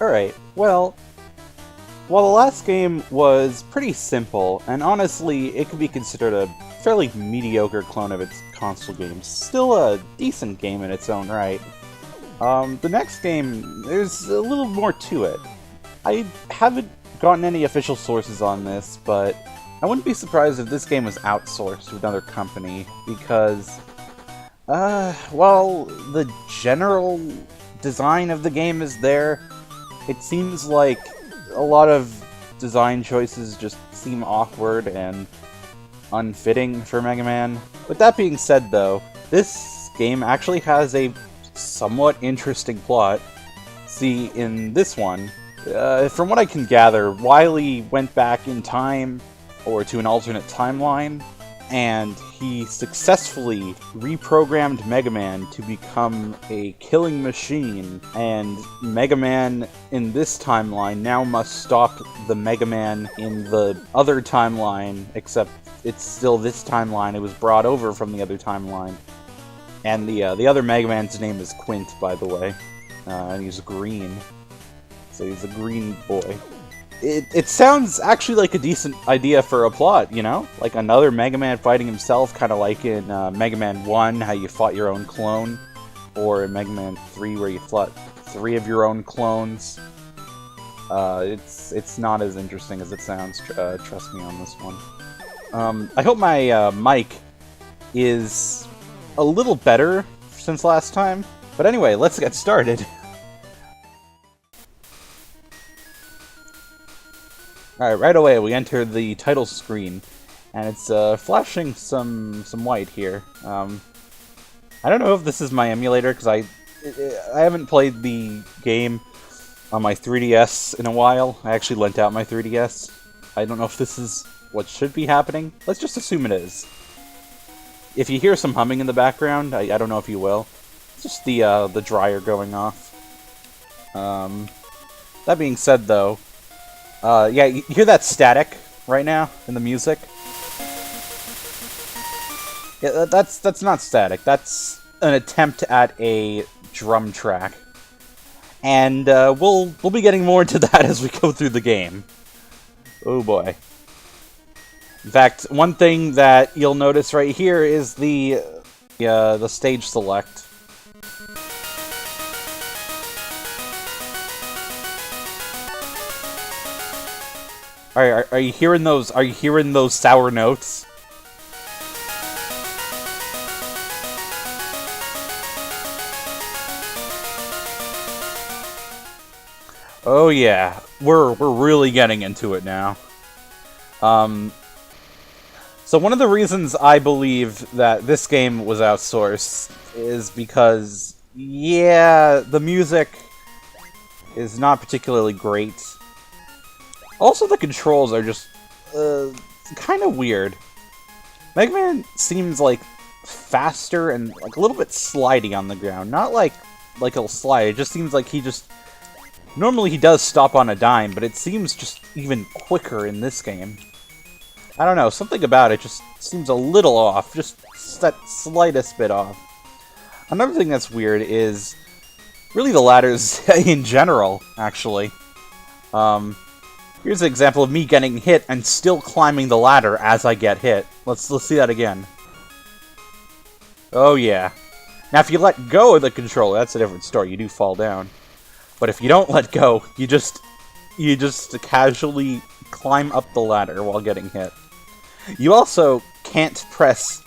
Alright, well, while the last game was pretty simple, and honestly, it could be considered a fairly mediocre clone of its console games, still a decent game in its own right. The next game, there's a little more to it. I haven't gotten any official sources on this, but I wouldn't be surprised if this game was outsourced to another company, because, while the general design of the game is there, it seems like a lot of design choices just seem awkward and unfitting for Mega Man. With that being said, though, this game actually has a somewhat interesting plot. See, in this one, from what I can gather, Wily went back in time, or to an alternate timeline, and he successfully reprogrammed Mega Man to become a killing machine, and Mega Man in this timeline now must stop the Mega Man in the other timeline, except it's still this timeline. It was brought over from the other timeline. And the other Mega Man's name is Quint, by the way, and he's green, so he's a green boy. It sounds actually like a decent idea for a plot, you know? Like another Mega Man fighting himself, kind of like in Mega Man 1, how you fought your own clone, or in Mega Man 3, where you fought 3 of your own clones. It's not as interesting as it sounds, trust me on this one. I hope my mic is a little better since last time, but anyway, let's get started. Alright, right away we enter the title screen, and it's flashing some white here. I don't know if this is my emulator, because I haven't played the game on my 3DS in a while. I actually lent out my 3DS. I don't know if this is what should be happening. Let's just assume it is. If you hear some humming in the background, I don't know if you will. It's just the dryer going off. That being said, though, yeah, you hear that static right now in the music? Yeah, that's not static. That's an attempt at a drum track, and we'll be getting more into that as we go through the game. Oh boy! In fact, one thing that you'll notice right here is the stage select. Are you hearing those? Are you hearing those sour notes? Oh yeah, we're really getting into it now. So one of the reasons I believe that this game was outsourced is because, yeah, the music is not particularly great. Also, the controls are just, kind of weird. Mega Man seems, like, faster and, like, a little bit slidey on the ground. Not like he'll slide, it just seems like he just... Normally he does stop on a dime, but it seems just even quicker in this game. I don't know, something about it just seems a little off, just that slightest bit off. Another thing that's weird is really the ladders in general, actually. Here's an example of me getting hit and still climbing the ladder as I get hit. Let's see that again. Oh yeah. Now if you let go of the controller, that's a different story. You do fall down. But if you don't let go, you just casually climb up the ladder while getting hit. You also can't press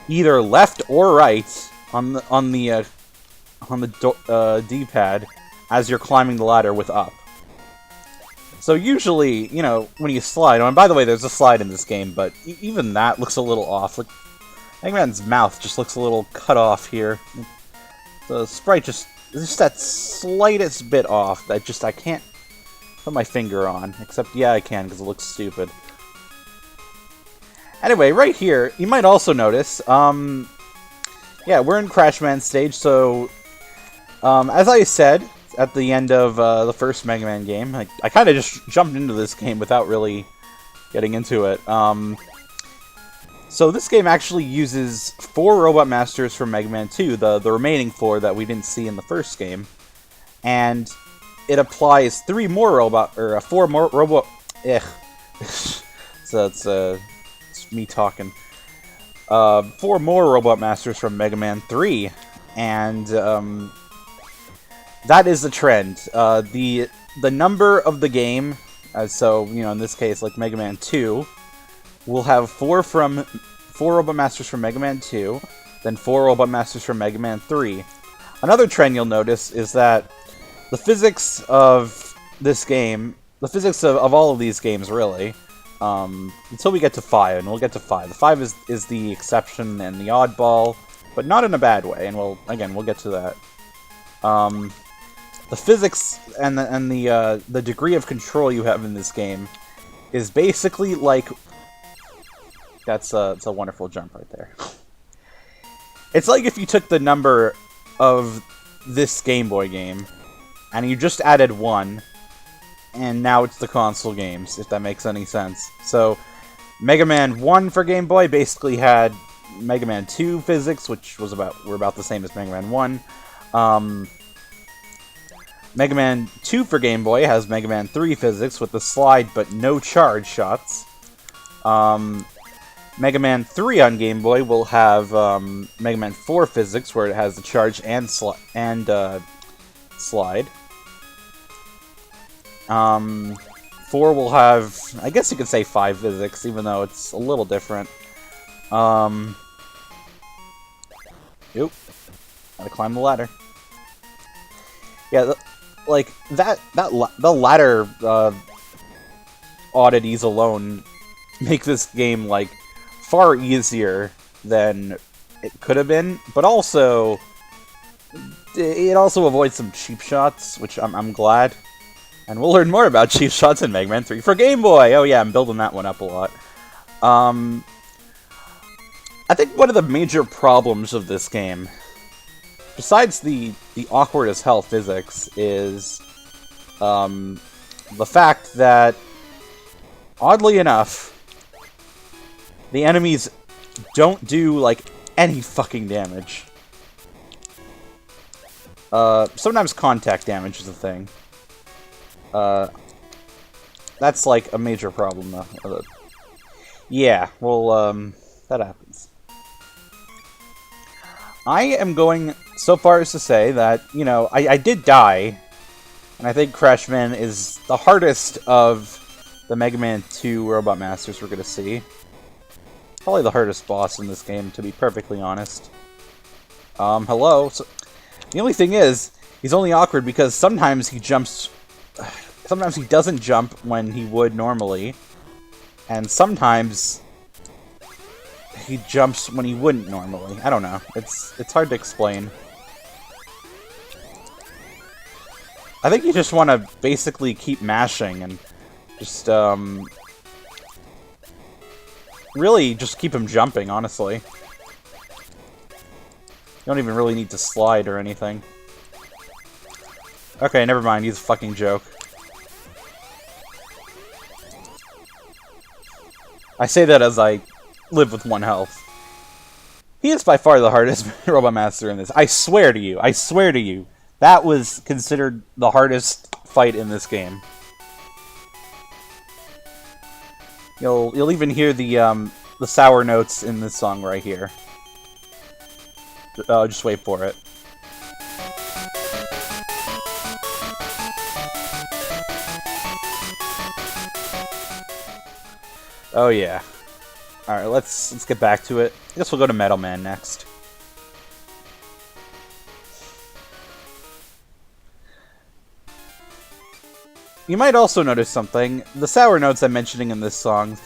either left or right on the D-pad as you're climbing the ladder with up. So usually, you know, when you slide, and by the way, there's a slide in this game, but even that looks a little off. Like, Mega Man's mouth just looks a little cut off here. The sprite just that slightest bit off that I can't put my finger on. Except, yeah, I can, because it looks stupid. Anyway, right here, you might also notice, yeah, we're in Crash Man stage, so, as I said at the end of the first Mega Man game, I kind of just jumped into this game without really getting into it. So this game actually uses 4 Robot Masters from Mega Man 2, the remaining 4 that we didn't see in the first game. And it applies 4 more robot. So it's me talking. 4 more Robot Masters from Mega Man 3, and that is the trend. The number of the game, so in this case, like Mega Man 2, we'll have 4 Robot Masters from Mega Man 2, then 4 Robot Masters from Mega Man 3. Another trend you'll notice is that the physics of this game, the physics of all of these games, really, until we get to 5, and we'll get to 5. The 5 is the exception and the oddball, but not in a bad way, and we'll get to that. The physics and the degree of control you have in this game is basically like... It's a wonderful jump right there. It's like if you took the number of this Game Boy game, and you just added 1, and now it's the console games, if that makes any sense. So, Mega Man 1 for Game Boy basically had Mega Man 2 physics, which were about the same as Mega Man 1. Mega Man 2 for Game Boy has Mega Man 3 physics with the slide but no charge shots. Mega Man 3 on Game Boy will have Mega Man 4 physics, where it has the charge and slide. 4 will have, I guess you could say 5 physics, even though it's a little different. Oop. Gotta climb the ladder. Yeah, the ladder oddities alone make this game, like, far easier than it could have been, but also it also avoids some cheap shots, which I'm glad. And we'll learn more about cheap shots in Mega Man 3 for Game Boy! Oh yeah, I'm building that one up a lot. I think one of the major problems of this game, besides the awkward as hell physics, is the fact that, oddly enough, the enemies don't do, like, any fucking damage. Sometimes contact damage is a thing. That's, like, a major problem, though. Yeah, well, that happens. I am going so far as to say that, I did die, and I think Crashman is the hardest of the Mega Man 2 Robot Masters we're gonna see. Probably the hardest boss in this game, to be perfectly honest. Hello. So, the only thing is, he's only awkward because sometimes he jumps... Sometimes he doesn't jump when he would normally, and sometimes he jumps when he wouldn't normally. I don't know. It's hard to explain. I think you just want to basically keep mashing and just, really just keep him jumping, honestly. You don't even really need to slide or anything. Okay, never mind. He's a fucking joke. I say that as I live with 1 health. He is by far the hardest Robot Master in this. I swear to you. I swear to you. That was considered the hardest fight in this game. You'll even hear the sour notes in this song right here. Just wait for it. Oh yeah. Alright, let's get back to it. I guess we'll go to Metal Man next. You might also notice something. The sour notes I'm mentioning in this song,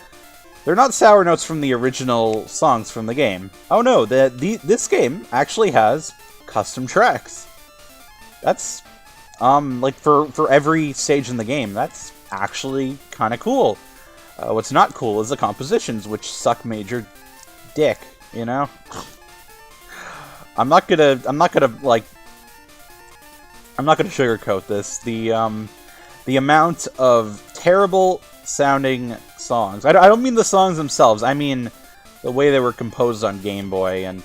they're not sour notes from the original songs from the game. Oh no, this game actually has custom tracks. That's, like, for every stage in the game. That's actually kind of cool. What's not cool is the compositions, which suck major dick, you know? I'm not gonna sugarcoat this. The amount of terrible sounding songs. I don't mean the songs themselves, I mean the way they were composed on Game Boy, and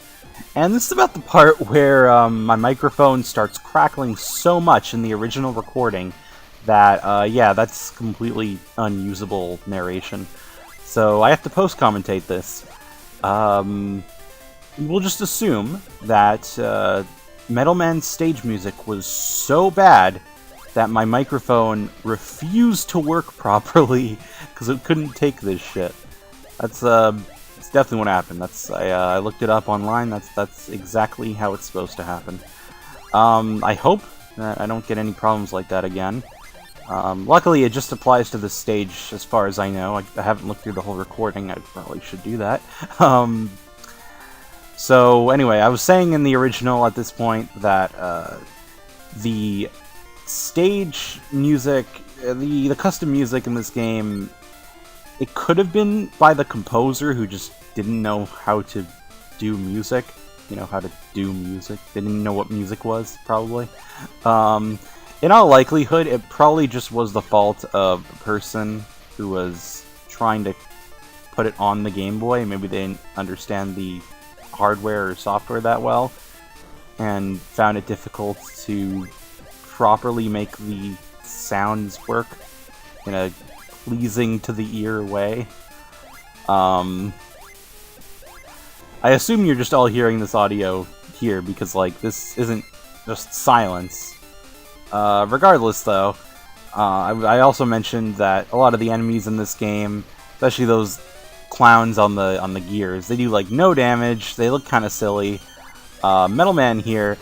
And this is about the part where my microphone starts crackling so much in the original recording that, yeah, that's completely unusable narration. So I have to post-commentate this. We'll just assume that Metal Man's stage music was so bad that my microphone refused to work properly because it couldn't take this shit. That's definitely what happened. I looked it up online. That's exactly how it's supposed to happen. I hope that I don't get any problems like that again. Luckily, it just applies to this stage, as far as I know. I haven't looked through the whole recording. I probably should do that. So anyway, I was saying in the original at this point that the stage music, the custom music in this game, it could have been by the composer who just didn't know how to do music. You know, how to do music. They didn't know what music was, probably. In all likelihood, it probably just was the fault of the person who was trying to put it on the Game Boy. Maybe they didn't understand the hardware or software that well, and found it difficult to properly make the sounds work in a pleasing to the ear way. I assume you're just all hearing this audio here because, like, this isn't just silence. Regardless, though, I also mentioned that a lot of the enemies in this game, especially those clowns on the gears, they do like no damage. They look kind of silly. Metal Man here,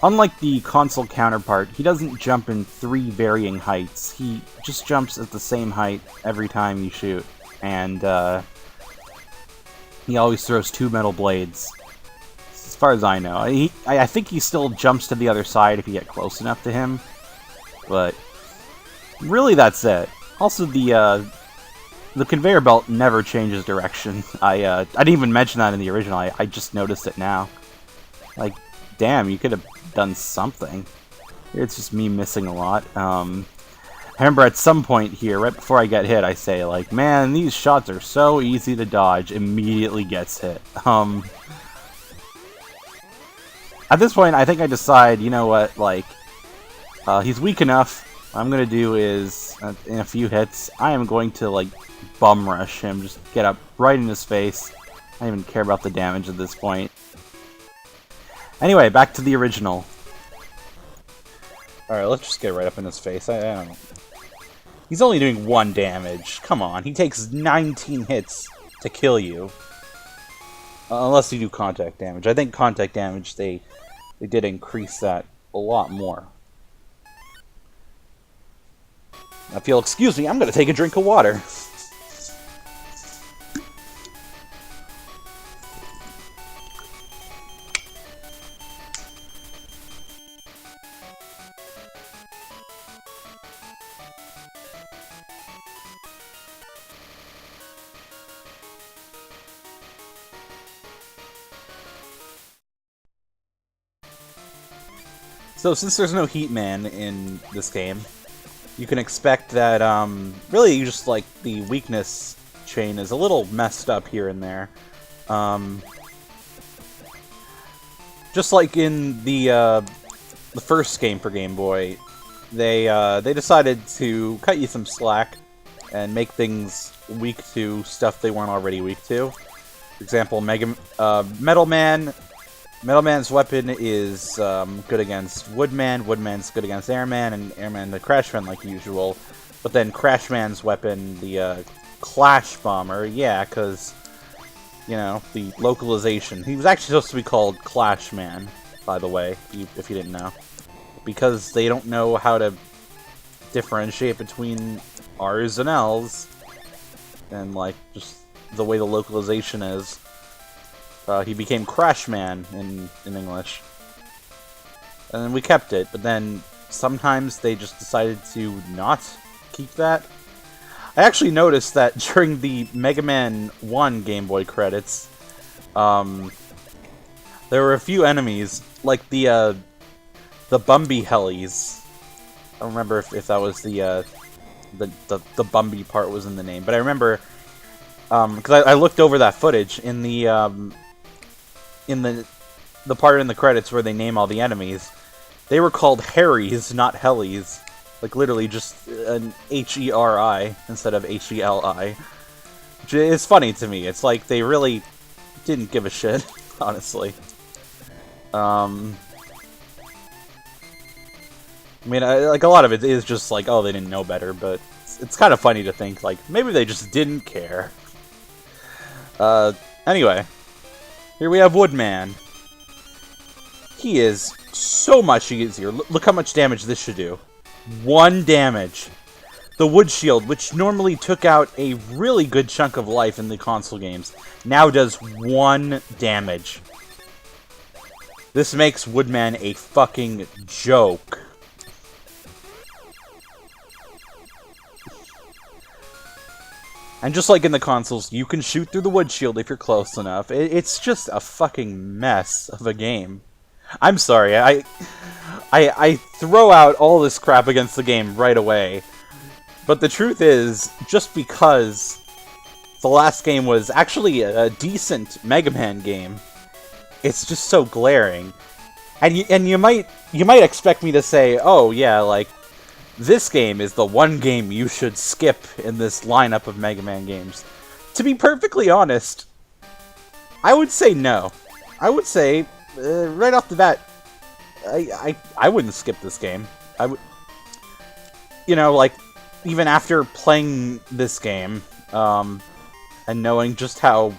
unlike the console counterpart, he doesn't jump in 3 varying heights. He just jumps at the same height every time you shoot, and he always throws 2 metal blades. As far as I know, I think he still jumps to the other side if you get close enough to him, but really that's it. Also, the conveyor belt never changes direction. I didn't even mention that in the original. I just noticed it now. Like, damn, you could have done something. It's just me missing a lot. I remember at some point here, right before I get hit, I say, like, man, these shots are so easy to dodge. Immediately gets hit. At this point, I think I decide, you know what, like, he's weak enough. What I'm gonna do is, in a few hits, I am going to, like, bum rush him. Just get up right in his face. I don't even care about the damage at this point. Anyway, back to the original. Alright, let's just get right up in his face. I don't know. He's only doing 1 damage. Come on, he takes 19 hits to kill you. Unless you do contact damage. I think contact damage, they did increase that a lot more. Now, if you'll excuse me, I'm gonna take a drink of water. So, since there's no Heat Man in this game, you can expect that, really just, like, the weakness chain is a little messed up here and there. Just like in the first game for Game Boy, they decided to cut you some slack and make things weak to stuff they weren't already weak to. For example, Metal Man. Metal Man's weapon is good against Woodman, Woodman's good against Airman, and Airman the Crash Man like usual. But then Crash Man's weapon, the Clash Bomber, yeah, because, you know, the localization. He was actually supposed to be called Clash Man, by the way, if you didn't know. Because they don't know how to differentiate between R's and L's, and, like, just the way the localization is. He became Crash Man in English. And then we kept it, but then sometimes they just decided to not keep that. I actually noticed that during the Mega Man 1 Game Boy credits, there were a few enemies, like the Bumby Hellies. I don't remember if that was the Bumby part was in the name, but I remember, because I looked over that footage in the the part in the credits where they name all the enemies, they were called Harrys, not Hellies. Like, literally just an H-E-R-I instead of H-E-L-I. Which is funny to me. It's like they really didn't give a shit, honestly. I mean, like, a lot of it is just like, oh, they didn't know better, but it's kind of funny to think, like, maybe they just didn't care. Anyway. Here we have Woodman. He is so much easier. Look how much damage this should do. 1 damage. The Wood Shield, which normally took out a really good chunk of life in the console games, now does 1 damage. This makes Woodman a fucking joke. And just like in the consoles, you can shoot through the Wood Shield if you're close enough. It's just a fucking mess of a game. I'm sorry, I throw out all this crap against the game right away. But the truth is, just because the last game was actually a decent Mega Man game, it's just so glaring. And you might expect me to say, oh yeah, like, this game is the one game you should skip in this lineup of Mega Man games. To be perfectly honest, I would say no. I would say, right off the bat, I wouldn't skip this game. I would... You know, like, even after playing this game, and knowing just how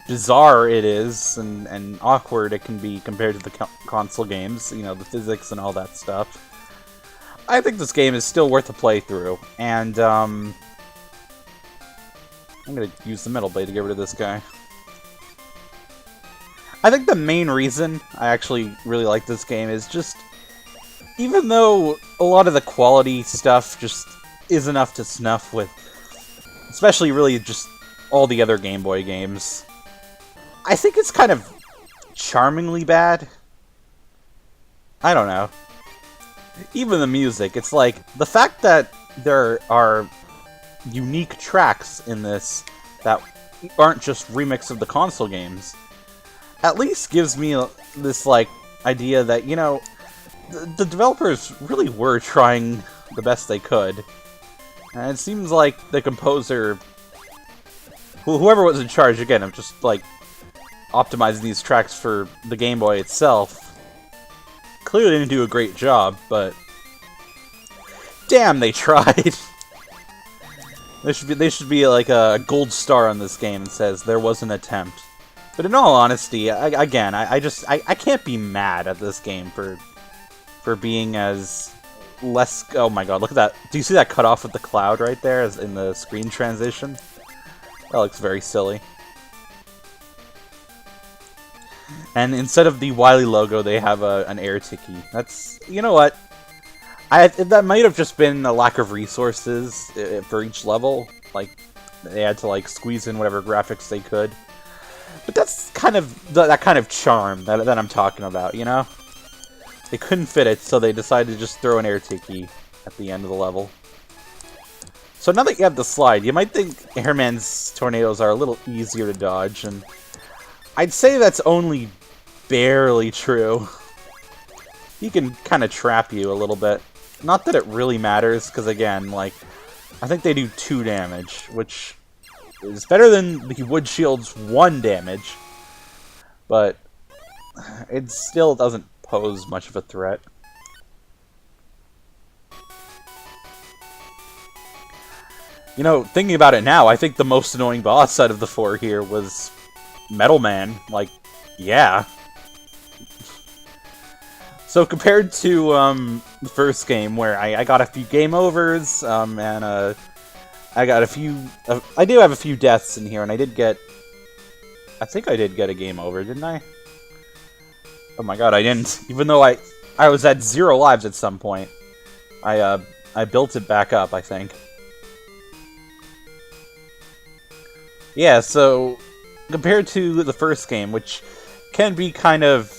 bizarre it is, and awkward it can be compared to the console games, you know, the physics and all that stuff, I think this game is still worth a playthrough, and, I'm gonna use the metal blade to get rid of this guy. I think the main reason I actually really like this game is just, even though a lot of the quality stuff just is enough to snuff with, especially really just all the other Game Boy games, I think it's kind of charmingly bad. I don't know. Even the music, it's like, the fact that there are unique tracks in this that aren't just remix of the console games, at least gives me this, like, idea that, you know, the developers really were trying the best they could. And it seems like the composer, whoever was in charge, again, of just, like, optimizing these tracks for the Game Boy itself, clearly didn't do a great job, but damn, they tried. They should be like a gold star on this game that says there was an attempt. But in all honesty, I can't be mad at this game for being as less. Oh my god, look at that! Do you see that cut off with the cloud right there, as in the screen transition? That looks very silly. And instead of the Wily logo, they have an air tiki. That's, you know what? That might have just been a lack of resources for each level. Like, they had to, like, squeeze in whatever graphics they could. But that's kind of that kind of charm that I'm talking about, you know? They couldn't fit it, so they decided to just throw an air tiki at the end of the level. So now that you have the slide, you might think Airman's tornadoes are a little easier to dodge, and I'd say that's only barely true. He can kind of trap you a little bit. Not that it really matters, because again, like, I think they do 2 damage, which is better than the Wood Shield's 1 damage, but it still doesn't pose much of a threat. You know, thinking about it now, I think the most annoying boss out of the 4 here was Metal Man. Like, yeah. So compared to the first game, where I got a few game overs, and I got a few... I do have a few deaths in here, and I think I did get a game over, didn't I? Oh my god, I didn't. Even though I was at 0 lives at some point. I built it back up, I think. Yeah, so compared to the first game, which can be kind of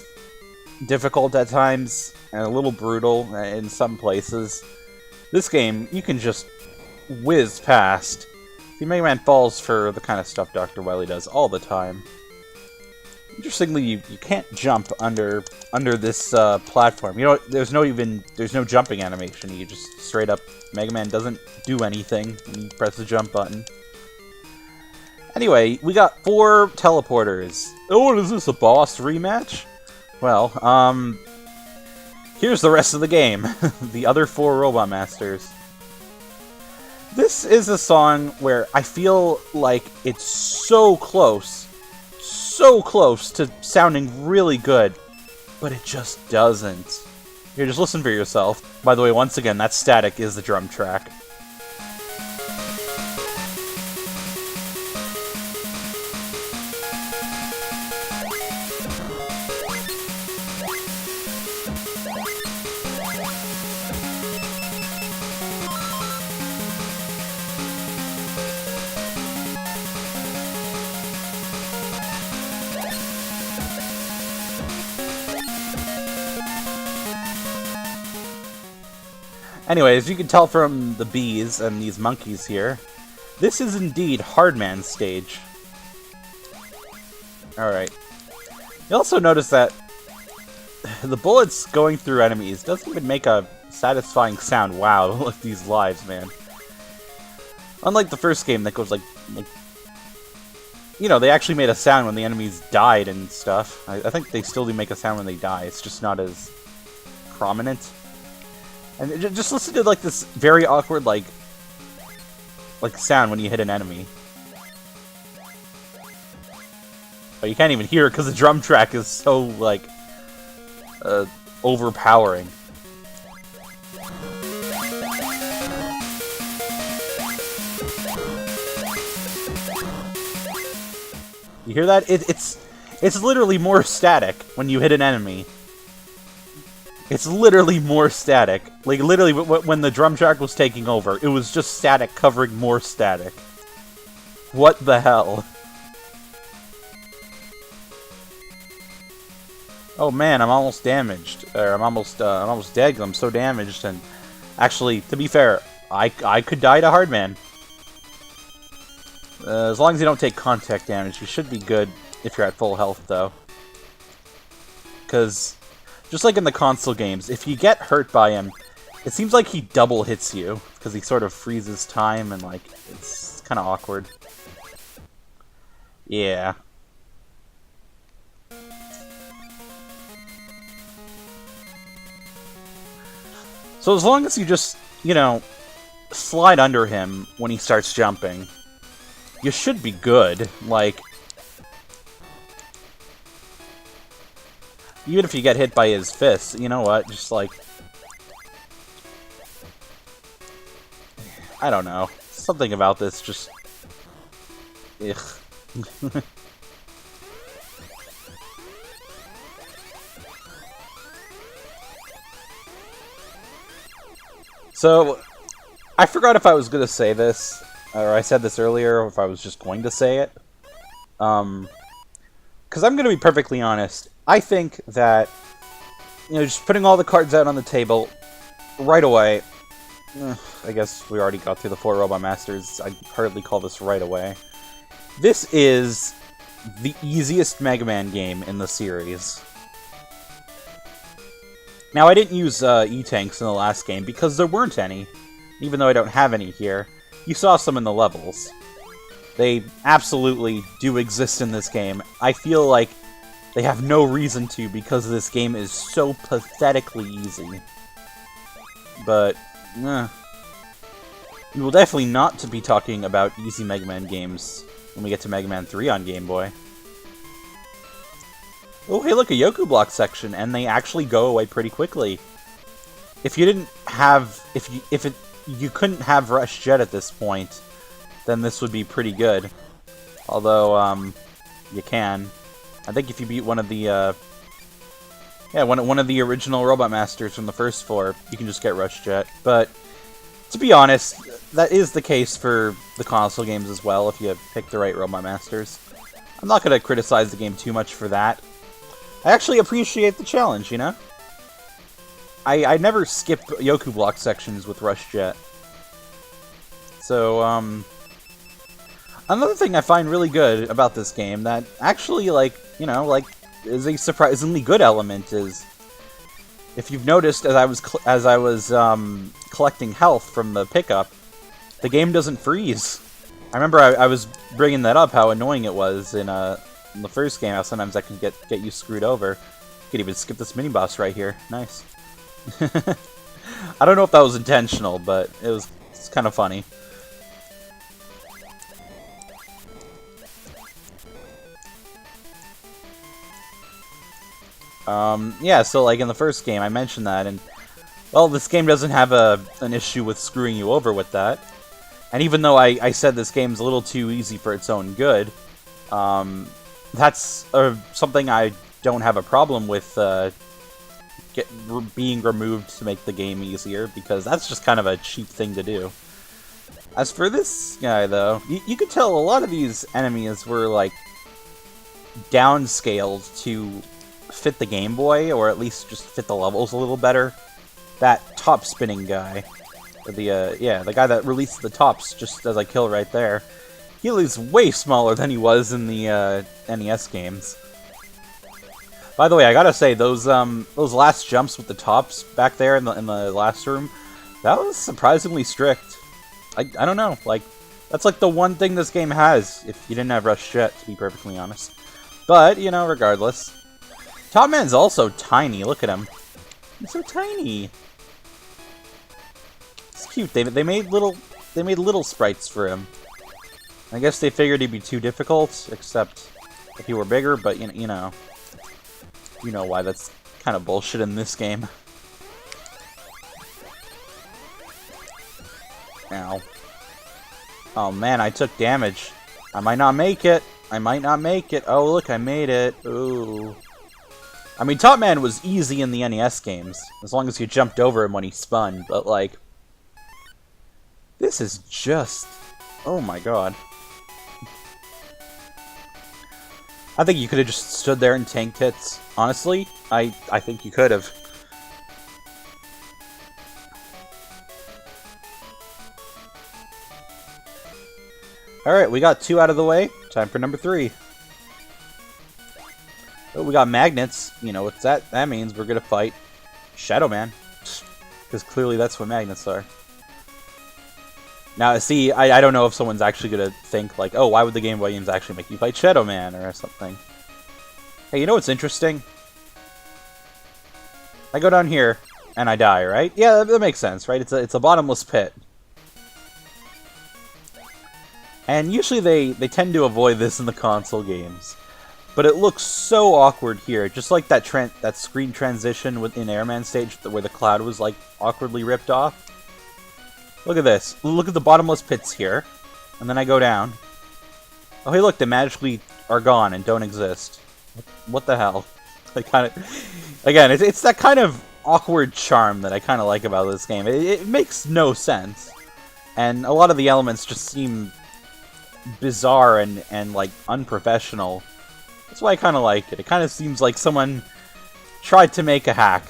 difficult at times, and a little brutal in some places, this game, you can just whiz past. The Mega Man falls for the kind of stuff Dr. Wily does all the time. Interestingly, you can't jump under this platform. You know, there's no jumping animation. You just straight up Mega Man doesn't do anything when you press the jump button. Anyway, we got 4 teleporters. Oh, what is this, a boss rematch? Well, here's the rest of the game. The other 4 Robot Masters. This is a song where I feel like it's so close to sounding really good, but it just doesn't. Here, just listen for yourself. By the way, once again, that static is the drum track. Anyway, as you can tell from the bees and these monkeys here, this is indeed Hardman's stage. Alright. You also notice that the bullets going through enemies doesn't even make a satisfying sound. Wow, look at these lives, man. Unlike the first game that goes like... You know, they actually made a sound when the enemies died and stuff. I think they still do make a sound when they die, it's just not as prominent. And just listen to like this very awkward like sound when you hit an enemy. But you can't even hear it because the drum track is so like overpowering. You hear that? It's literally more static when you hit an enemy. It's literally more static. Like, literally, when the drum track was taking over, it was just static covering more static. What the hell? Oh man, I'm almost damaged. Or I'm almost dead because I'm so damaged. And actually, to be fair, I could die to Hardman. As long as you don't take contact damage, you should be good if you're at full health, though. Because... just like in the console games, if you get hurt by him, it seems like he double hits you, because he sort of freezes time, and like, it's kind of awkward. Yeah. So as long as you just, you know, slide under him when he starts jumping, you should be good. Like, even if you get hit by his fists, you know what, just like... I don't know. Something about this just... ugh. So, I forgot if I was going to say this, or I said this earlier, or if I was just going to say it. Because I'm going to be perfectly honest. I think that, you know, just putting all the cards out on the table right away, I guess we already got through the 4 Robot Masters, I'd hardly call this right away. This is the easiest Mega Man game in the series. Now, I didn't use E-Tanks in the last game because there weren't any, even though I don't have any here. You saw some in the levels. They absolutely do exist in this game. I feel like they have no reason to because this game is so pathetically easy. But, we will definitely not be talking about easy Mega Man games when we get to Mega Man 3 on Game Boy. Oh, hey, look, a Yoku Block section, and they actually go away pretty quickly. If you didn't have... If you couldn't have Rush Jet at this point, then this would be pretty good. Although, you can. I think if you beat one of the, one of the original Robot Masters from the first 4, you can just get Rush Jet. But, to be honest, that is the case for the console games as well, if you pick the right Robot Masters. I'm not going to criticize the game too much for that. I actually appreciate the challenge, you know? I never skip Yoku Block sections with Rush Jet. So, Another thing I find really good about this game that actually, like, you know, like, is a surprisingly good element is, if you've noticed, as I was collecting health from the pickup, the game doesn't freeze. I remember I was bringing that up, how annoying it was in the first game, how sometimes I can get you screwed over. You could even skip this mini-boss right here. Nice. I don't know if that was intentional, but it's kind of funny. Yeah, so like in the first game, I mentioned that, and well, this game doesn't have an issue with screwing you over with that. And even though I said this game's a little too easy for its own good, that's something I don't have a problem with being removed to make the game easier, because that's just kind of a cheap thing to do. As for this guy, though, you could tell a lot of these enemies were, like, downscaled to fit the Game Boy, or at least just fit the levels a little better. That top-spinning guy, the guy that released the tops just as I kill right there, he is way smaller than he was in the NES games. By the way, I gotta say, those last jumps with the tops back there in the last room, that was surprisingly strict. I don't know, like, that's like the one thing this game has, if you didn't have Rush Jet, to be perfectly honest. But, you know, regardless. Top Man's also tiny, look at him. He's so tiny. It's cute, they made little sprites for him. I guess they figured he'd be too difficult, except if he were bigger, but you know why that's kind of bullshit in this game. Ow. Oh man, I took damage. I might not make it. I might not make it. Oh look, I made it. Ooh. I mean, Top Man was easy in the NES games, as long as you jumped over him when he spun, but like, this is just, oh my god. I think you could have just stood there and tanked hits. Honestly, I think you could have. Alright, we got 2 out of the way. Time for number 3. Oh, we got magnets. You know what's that? That means we're gonna fight Shadow Man. Because clearly that's what magnets are. Now, see, I don't know if someone's actually gonna think, like, oh, why would the Game Boy games actually make you fight Shadow Man or something? Hey, you know what's interesting? I go down here, and I die, right? Yeah, that makes sense, right? It's a bottomless pit. And usually they tend to avoid this in the console games. But it looks so awkward here, just like that screen transition in Airman stage where the cloud was, like, awkwardly ripped off. Look at this. Look at the bottomless pits here. And then I go down. Oh, hey, look, they magically are gone and don't exist. What the hell? I kind of... Again, it's that kind of awkward charm that I kind of like about this game. It makes no sense. And a lot of the elements just seem bizarre and like, unprofessional. That's why I kind of like it. It kind of seems like someone tried to make a hack.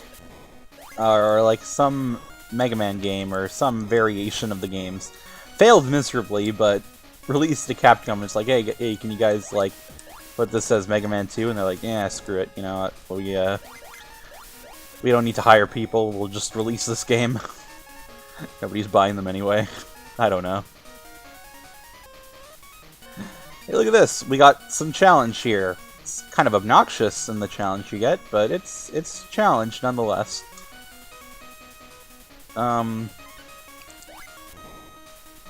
Or like some Mega Man game, or some variation of the games. Failed miserably, but released to Capcom. It's like, hey, can you guys, like, put this as Mega Man 2? And they're like, yeah, screw it. You know, we don't need to hire people. We'll just release this game. Nobody's buying them anyway. I don't know. Hey, look at this. We got some challenge here. It's kind of obnoxious in the challenge you get, but it's challenge nonetheless.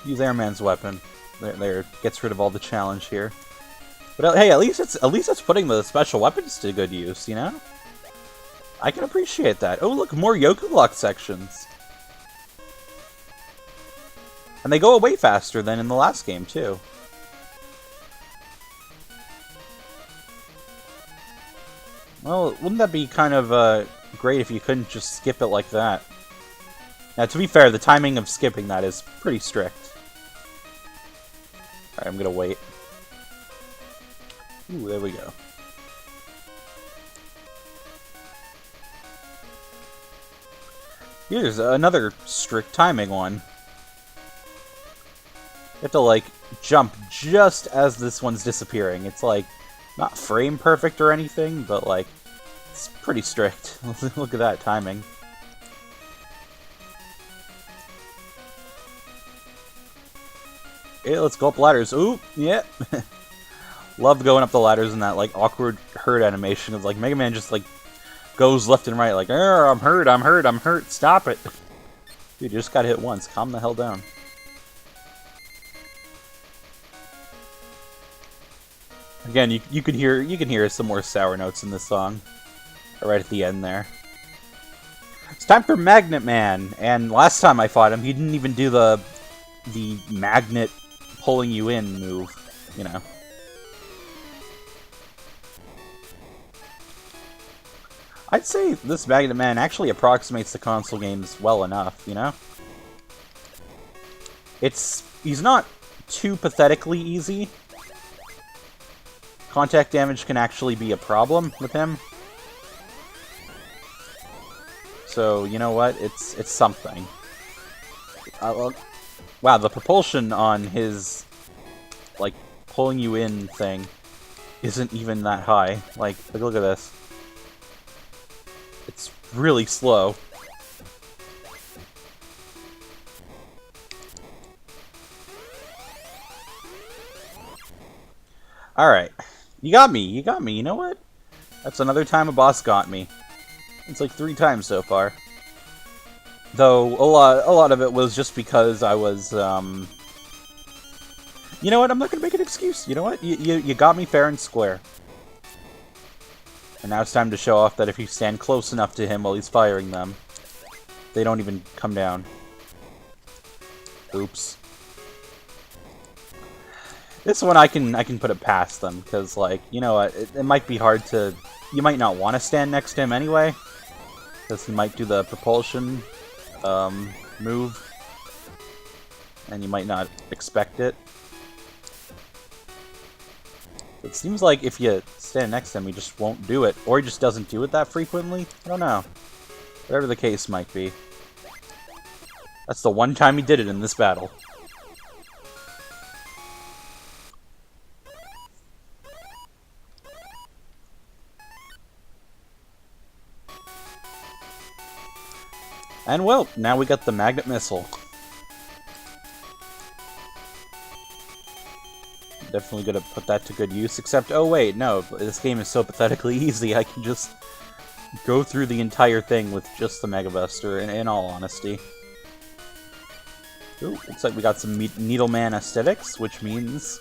Use Airman's weapon. There gets rid of all the challenge here. But hey, at least it's putting the special weapons to good use, you know? I can appreciate that. Oh, look, more Yoku Block sections. And they go away faster than in the last game, too. Well, wouldn't that be kind of great if you couldn't just skip it like that? Now, to be fair, the timing of skipping that is pretty strict. Alright, I'm gonna wait. Ooh, there we go. Here's another strict timing one. You have to, like, jump just as this one's disappearing. It's, like, not frame perfect or anything, but, like, it's pretty strict. Look at that timing. Okay, let's go up ladders. Ooh, yeah. Love going up the ladders in that, like, awkward hurt animation of, like, Mega Man just, like, goes left and right, like, I'm hurt, I'm hurt, I'm hurt, stop it. Dude, you just got hit once. Calm the hell down. Again, you can hear some more sour notes in this song, right at the end there. It's time for Magnet Man, and last time I fought him, he didn't even do the magnet pulling you in move, you know. I'd say this Magnet Man actually approximates the console games well enough, you know? He's not too pathetically easy. Contact damage can actually be a problem with him. So, you know what? It's something. Wow, the propulsion on his, like, pulling you in thing isn't even that high. Like, look at this. It's really slow. Alright. You got me, you got me. You know what? That's another time a boss got me. It's like 3 times so far. Though, a lot of it was just because I was, You know what? I'm not gonna make an excuse. You know what? You got me fair and square. And now it's time to show off that if you stand close enough to him while he's firing them, they don't even come down. Oops. This one I can put it past them, because, like, you know what, it might be hard to... You might not want to stand next to him anyway, because he might do the propulsion move, and you might not expect it. It seems like if you stand next to him, he just won't do it, or he just doesn't do it that frequently. I don't know. Whatever the case might be. That's the one time he did it in this battle. And well, now we got the magnet missile. Definitely gonna put that to good use, except, oh wait, no, this game is so pathetically easy, I can just go through the entire thing with just the Mega Buster, in all honesty. Ooh, looks like we got some Needleman aesthetics, which means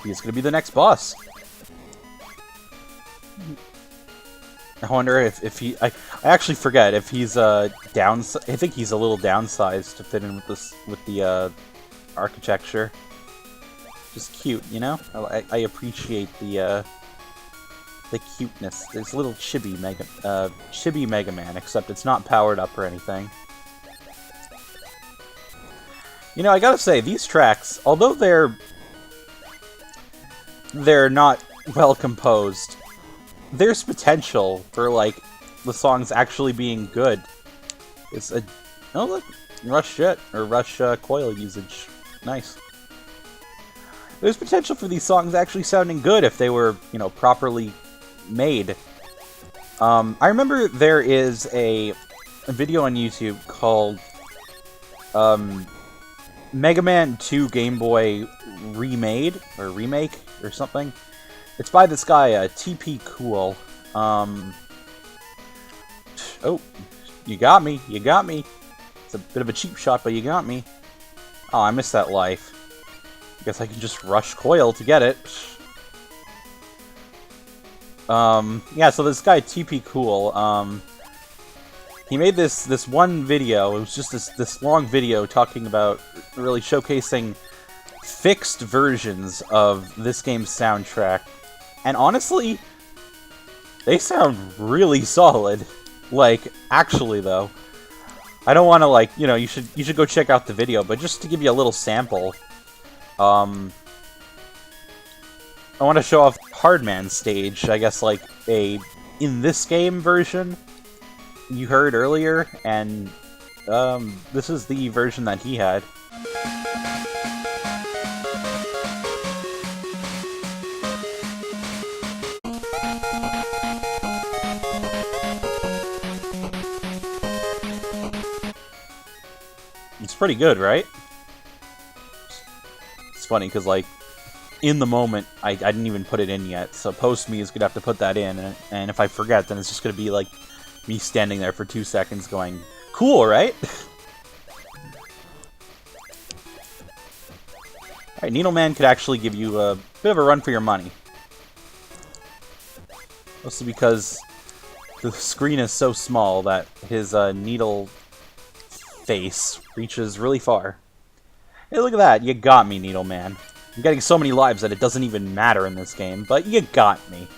he's gonna be the next boss. I wonder if he... I actually forget if he's I think he's a little downsized to fit in with this, with the architecture. Just cute, you know? I appreciate the cuteness. There's a little chibi Mega Man, except it's not powered up or anything. You know, I gotta say, these tracks, although they're not well composed, there's potential for, like, the songs actually being good. It's a... Oh, look! Rush Jet, or Rush Coil usage. Nice. There's potential for these songs actually sounding good if they were, you know, properly made. I remember there is a video on YouTube called, Mega Man 2 Game Boy Remade, or Remake, or something. It's by this guy, TP Cool. Oh, you got me, you got me. It's a bit of a cheap shot, but you got me. Oh, I missed that life. I guess I can just rush Coil to get it. Yeah, so this guy, TP Cool, he made this one video. It was just this long video talking about, really showcasing fixed versions of this game's soundtrack. And honestly, they sound really solid. Like, actually though, I don't want to, like, you know, you should go check out the video, but just to give you a little sample, I want to show off Hardman's stage, I guess, like a in this game version you heard earlier, and this is the version that he had. pretty good, right? It's funny, because, like, in the moment, I didn't even put it in yet, so post-me is going to have to put that in, and if I forget, then it's just going to be, like, me standing there for 2 seconds going, cool, right? Alright, Needleman could actually give you a bit of a run for your money. Mostly because the screen is so small that his needle face reaches really far. Hey, look at that. You got me, Needleman. I'm getting so many lives that it doesn't even matter in this game, but you got me.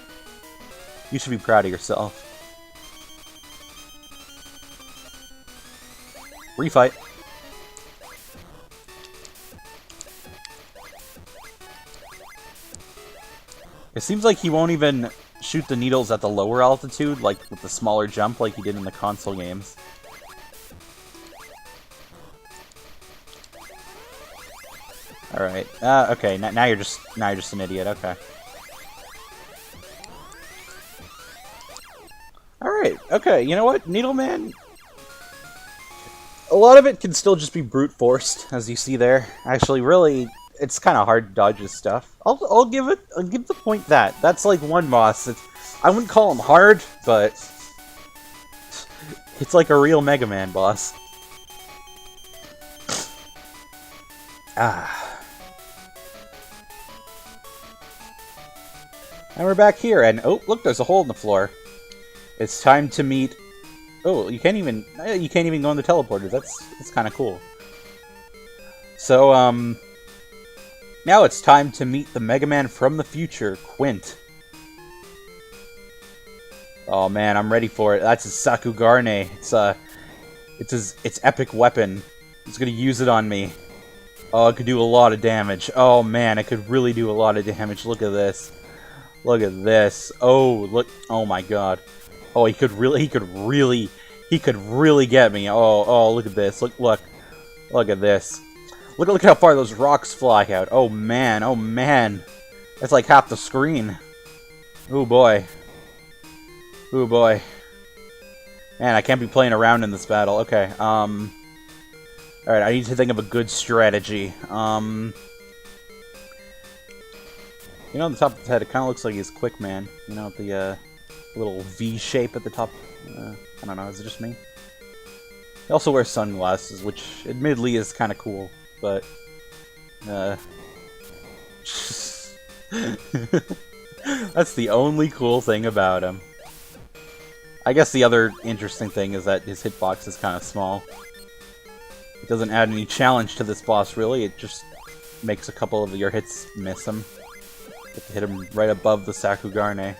You should be proud of yourself. Refight. It seems like he won't even shoot the needles at the lower altitude, like with the smaller jump like he did in the console games. Alright. Okay, now you're just an idiot, okay. Alright, okay, you know what? Needleman, a lot of it can still just be brute forced, as you see there. Actually, really, it's kind of hard to dodge his stuff. I'll give the point that's like one boss. I wouldn't call him hard, but it's like a real Mega Man boss. Ah. And we're back here, and oh, look, there's a hole in the floor. It's time to meet. Oh, you can't even go in the teleporter. That's kind of cool. So now it's time to meet the Mega Man from the future, Quint. Oh man, I'm ready for it. That's his Sakugarne. It's its epic weapon. It's gonna use it on me. Oh, it could do a lot of damage. Oh man, it could really do a lot of damage. Look at this. Look at this. Oh, look. Oh my god. Oh, he could really get me. Oh, look at this. Look at this. Look how far those rocks fly out. Oh man. That's like half the screen. Oh boy. Oh boy. Man, I can't be playing around in this battle. Okay, alright, I need to think of a good strategy. You know, on the top of his head, it kind of looks like he's Quick Man. You know, the little V shape at the top. I don't know, is it just me? He also wears sunglasses, which admittedly is kind of cool, but that's the only cool thing about him. I guess the other interesting thing is that his hitbox is kind of small. It doesn't add any challenge to this boss, really. It just makes a couple of your hits miss him. You have to hit him right above the Sakugarne.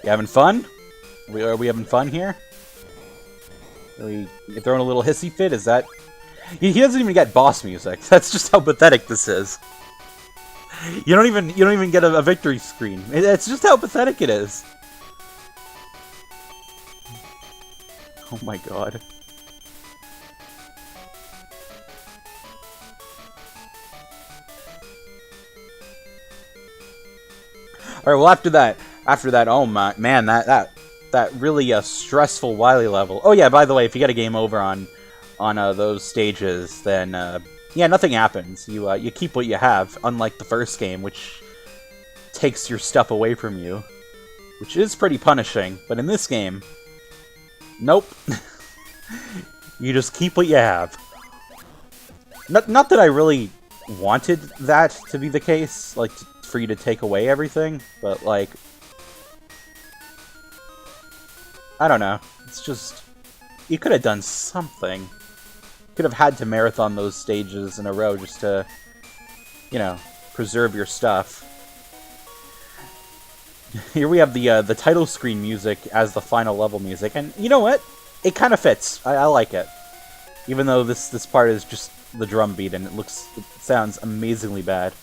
You having fun? Are we having fun here? Are we throwing a little hissy fit? Is that... He doesn't even get boss music. That's just how pathetic this is. You don't even get a victory screen. It's just how pathetic it is. Oh my god. Alright, well after that, oh my man, that really stressful Wily level. Oh yeah, by the way, if you get a game over on those stages, then yeah, nothing happens. You keep what you have, unlike the first game, which takes your stuff away from you, which is pretty punishing. But in this game, nope. You just keep what you have. Not that I really wanted that to be the case, like for you to take away everything, but like, I don't know. It's just, you could have done something. You could have had to marathon those stages in a row just to, you know, preserve your stuff. Here we have the title screen music as the final level music, and you know what? It kind of fits. I like it. Even though this part is just the drum beat and it sounds amazingly bad.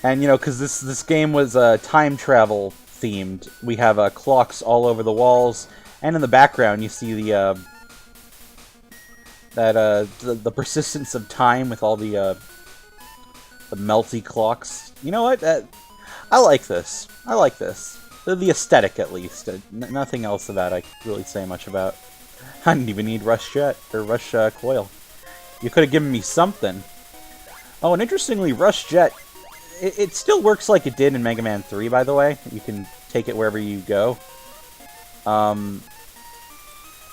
And you know, because this game was time travel themed, we have clocks all over the walls, and in the background you see the persistence of time with all the melty clocks. You know what? I like this. I like this. The aesthetic, at least. Nothing else about I could really say much about. I didn't even need Rush Jet, or Rush Coil. You could have given me something. Oh, and interestingly, Rush Jet, it still works like it did in Mega Man 3, by the way. You can take it wherever you go. But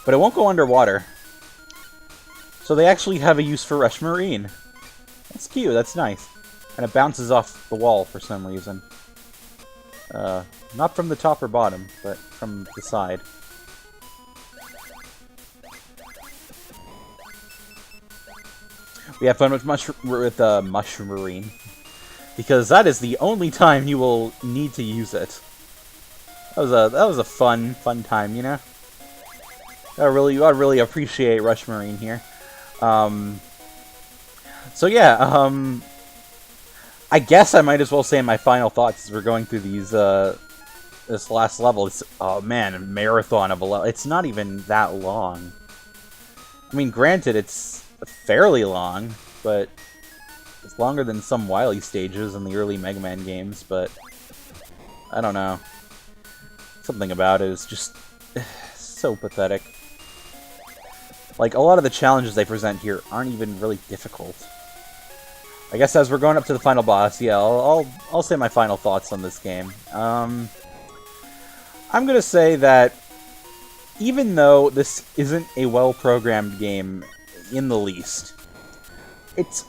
it won't go underwater. So they actually have a use for Rush Marine. That's cute, that's nice. And it bounces off the wall for some reason. Not from the top or bottom, but from the side. We have fun with Mushroom Marine, because that is the only time you will need to use it. That was a fun time, you know. I really appreciate Rush Marine here. So yeah, I guess I might as well say my final thoughts as we're going through these this last level. It's, oh man, a marathon of a level. It's not even that long. I mean, granted, it's fairly long, but it's longer than some Wily stages in the early Mega Man games, but I don't know. Something about it is just so pathetic. Like, a lot of the challenges they present here aren't even really difficult. I guess as we're going up to the final boss, yeah, I'll say my final thoughts on this game. I'm gonna say that even though this isn't a well-programmed game in the least, it's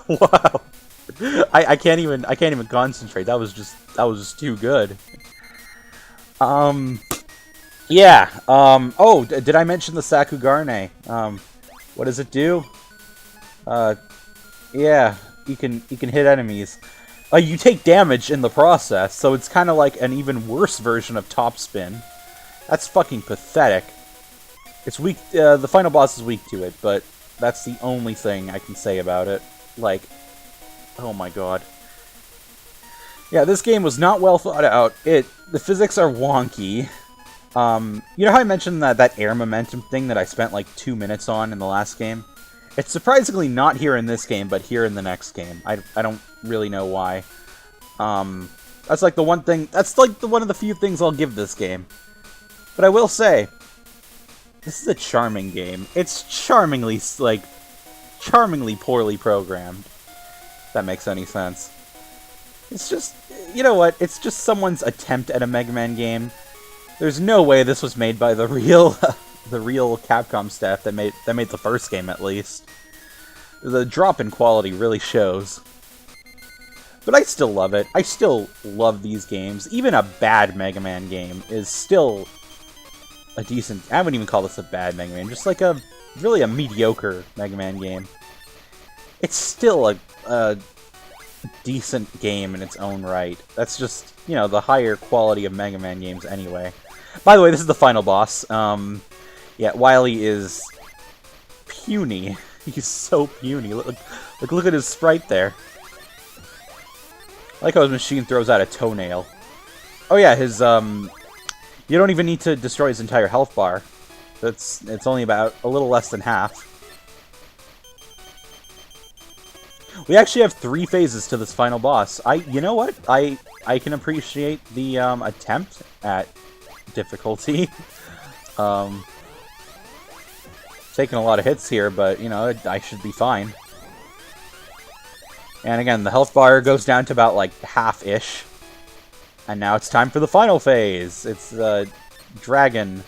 wow. I can't even concentrate. That was just too good. Yeah. Oh, did I mention the Sakugarne? What does it do? Yeah, you can hit enemies. You take damage in the process, so it's kind of like an even worse version of Top Spin. That's fucking pathetic. It's weak. The final boss is weak to it, but that's the only thing I can say about it. Like, oh my god. Yeah, this game was not well thought out. The physics are wonky. You know how I mentioned that air momentum thing that I spent like 2 minutes on in the last game? It's surprisingly not here in this game, but here in the next game. I don't really know why. That's like the one thing. That's like one of the few things I'll give this game. But I will say, this is a charming game. It's charmingly poorly programmed. If that makes any sense. It's just, you know what? It's just someone's attempt at a Mega Man game. There's no way this was made by the real Capcom staff that made the first game, at least. The drop in quality really shows. But I still love it. I still love these games. Even a bad Mega Man game is still a decent... I wouldn't even call this a bad Mega Man. Just like really a mediocre Mega Man game. It's still a decent game in its own right. That's just, you know, the higher quality of Mega Man games anyway. By the way, this is the final boss. Yeah, Wily is puny. He's so puny. Look at his sprite there. I like how his machine throws out a toenail. Oh yeah, his you don't even need to destroy his entire health bar. It's only about a little less than half. We actually have 3 phases to this final boss. You know what? I can appreciate the attempt at difficulty. Taking a lot of hits here, but you know, I should be fine. And again, the health bar goes down to about like half-ish. And now it's time for the final phase. It's the dragon.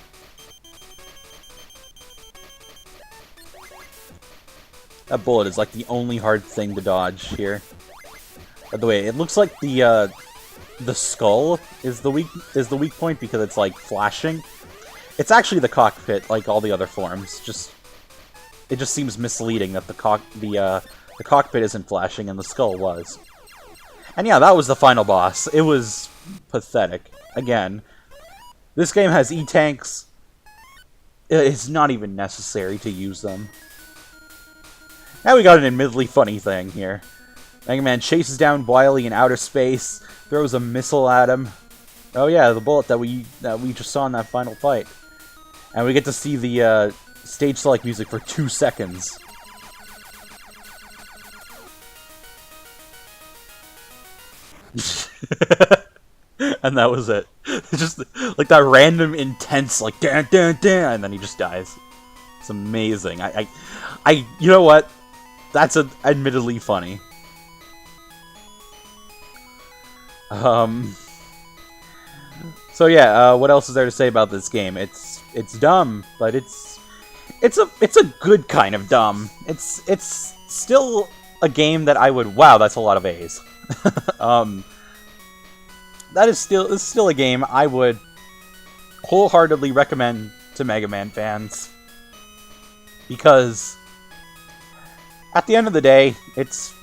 That bullet is like the only hard thing to dodge here. By the way, it looks like the skull is the weak point because it's like flashing. It's actually the cockpit, like all the other forms. It just seems misleading that the cockpit isn't flashing and the skull was. And yeah, that was the final boss. It was pathetic. Again, this game has E-tanks. It's not even necessary to use them. Now we got an admittedly funny thing here. Mega Man chases down Wily in outer space, throws a missile at him. Oh yeah, the bullet that we just saw in that final fight. And we get to see the stage select music for 2 seconds. and that was it. Just like that random intense like dan dan dan, and then he just dies. It's amazing. You know what? That's admittedly funny. So yeah, what else is there to say about this game? It's dumb, but it's a good kind of dumb. It's still a game that I would. Wow, that's a lot of A's. That is still a game I would wholeheartedly recommend to Mega Man fans, because at the end of the day, it's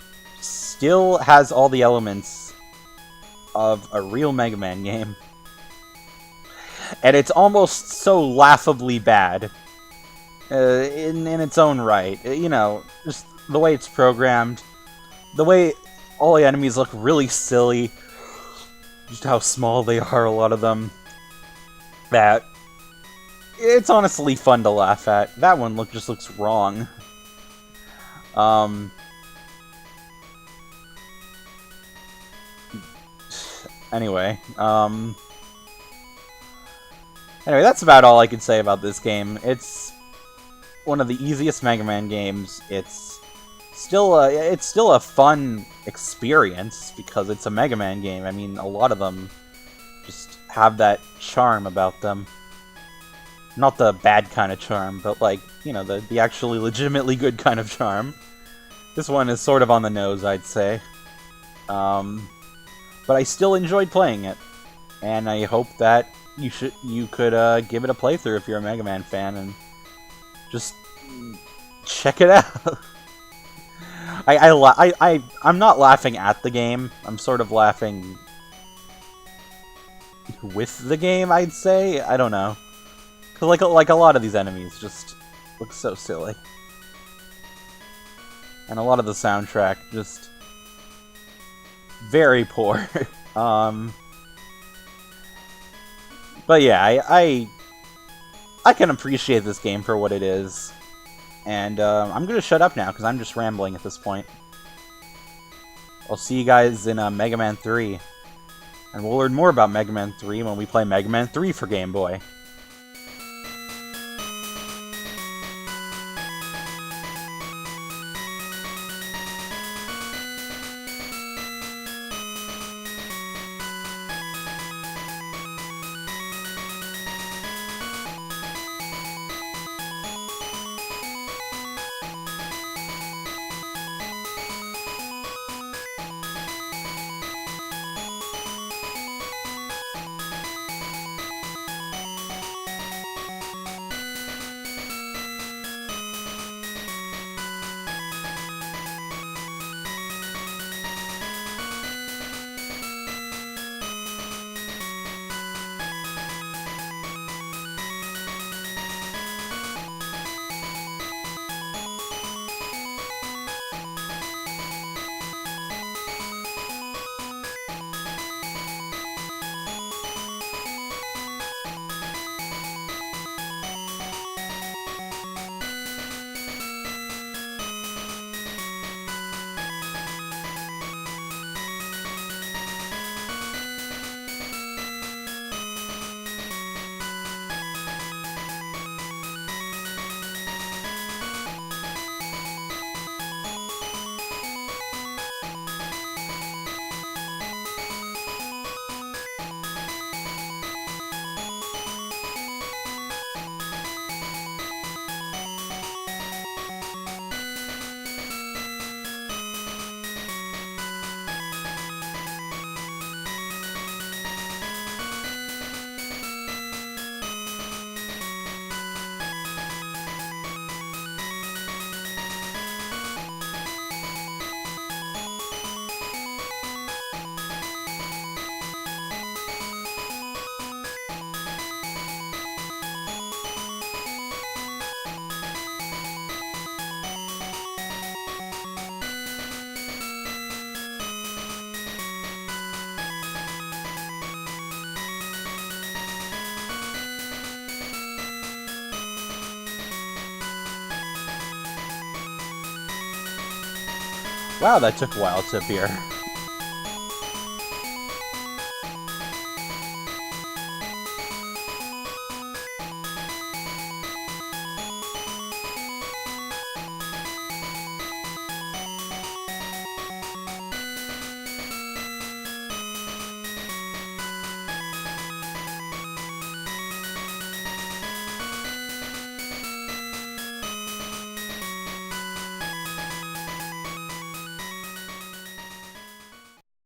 still has all the elements of a real Mega Man game. And it's almost so laughably bad in its own right. You know, just the way it's programmed, the way all the enemies look really silly, just how small they are, a lot of them. That it's honestly fun to laugh at. That one just looks wrong. Anyway, that's about all I can say about this game. It's one of the easiest Mega Man games. It's still a fun experience because it's a Mega Man game. I mean, a lot of them just have that charm about them. Not the bad kind of charm, but like, you know, the actually legitimately good kind of charm. This one is sort of on the nose, I'd say. But I still enjoyed playing it, and I hope that you could give it a playthrough if you're a Mega Man fan and just check it out. I'm not laughing at the game. I'm sort of laughing with the game, I'd say. I don't know, 'cause like a lot of these enemies just look so silly, and a lot of the soundtrack just very poor. But yeah, I can appreciate this game for what it is. And I'm gonna shut up now, because I'm just rambling at this point. I'll see you guys in Mega Man 3. And we'll learn more about Mega Man 3 when we play Mega Man 3 for Game Boy. Wow, that took a while to appear.